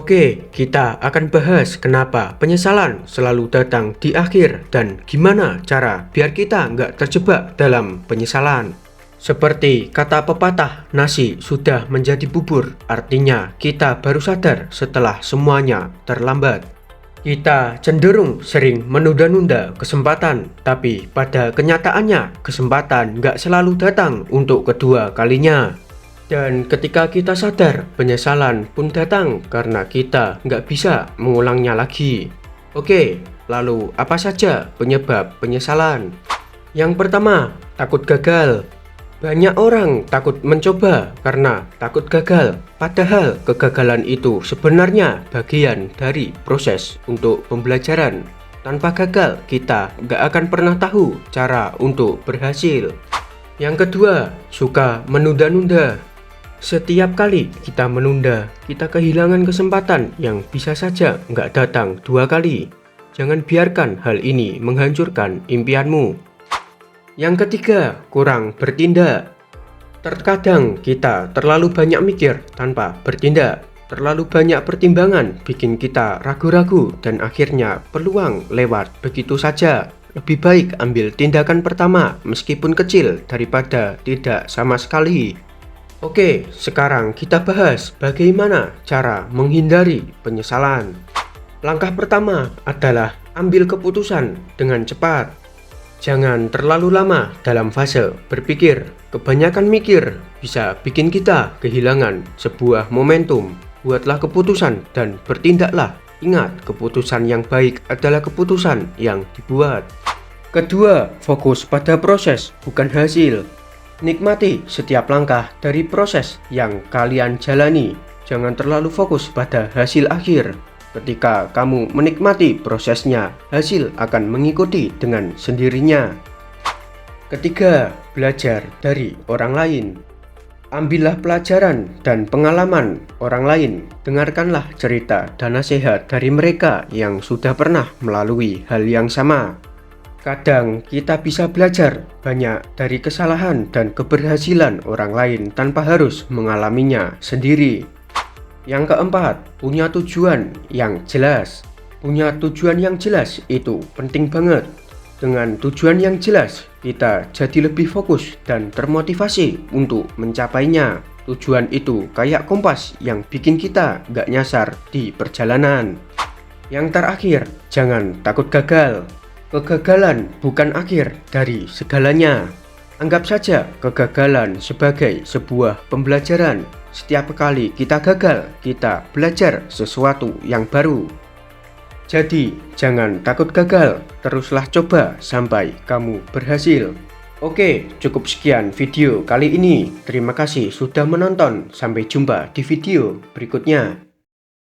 Oke, kita akan bahas kenapa penyesalan selalu datang di akhir dan gimana cara biar kita nggak terjebak dalam penyesalan. Seperti kata pepatah, nasi sudah menjadi bubur, artinya kita baru sadar setelah semuanya terlambat. Kita cenderung sering menunda-nunda kesempatan, tapi pada kenyataannya kesempatan nggak selalu datang untuk kedua kalinya. Dan ketika kita sadar, penyesalan pun datang karena kita nggak bisa mengulangnya lagi. Oke, lalu apa saja penyebab penyesalan? Yang pertama, takut gagal. Banyak orang takut mencoba karena takut gagal, padahal kegagalan itu sebenarnya bagian dari proses untuk pembelajaran. Tanpa gagal, kita nggak akan pernah tahu cara untuk berhasil. Yang kedua, suka menunda-nunda. Setiap kali kita menunda, kita kehilangan kesempatan yang bisa saja nggak datang dua kali. Jangan biarkan hal ini menghancurkan impianmu. Yang ketiga, kurang bertindak. Terkadang kita terlalu banyak mikir tanpa bertindak. Terlalu banyak pertimbangan bikin kita ragu-ragu dan akhirnya peluang lewat begitu saja. Lebih baik ambil tindakan pertama meskipun kecil daripada tidak sama sekali. Oke, sekarang kita bahas bagaimana cara menghindari penyesalan. Langkah pertama adalah ambil keputusan dengan cepat. Jangan terlalu lama dalam fase berpikir. Kebanyakan mikir bisa bikin kita kehilangan sebuah momentum. Buatlah keputusan dan bertindaklah. Ingat, keputusan yang baik adalah keputusan yang dibuat. Kedua, fokus pada proses, bukan hasil. Nikmati setiap langkah dari proses yang kalian jalani. Jangan terlalu fokus pada hasil akhir. Ketika kamu menikmati prosesnya, hasil akan mengikuti dengan sendirinya. Ketiga, belajar dari orang lain. Ambillah pelajaran dan pengalaman orang lain. Dengarkanlah cerita dan nasihat dari mereka yang sudah pernah melalui hal yang sama. Kadang kita bisa belajar banyak dari kesalahan dan keberhasilan orang lain tanpa harus mengalaminya sendiri. Yang keempat, punya tujuan yang jelas. Punya tujuan yang jelas itu penting banget. Dengan tujuan yang jelas, kita jadi lebih fokus dan termotivasi untuk mencapainya. Tujuan itu kayak kompas yang bikin kita gak nyasar di perjalanan. Yang terakhir, jangan takut gagal. Kegagalan bukan akhir dari segalanya. Anggap saja kegagalan sebagai sebuah pembelajaran. Setiap kali kita gagal, kita belajar sesuatu yang baru. Jadi, jangan takut gagal. Teruslah coba sampai kamu berhasil. Oke, cukup sekian video kali ini. Terima kasih sudah menonton. Sampai jumpa di video berikutnya.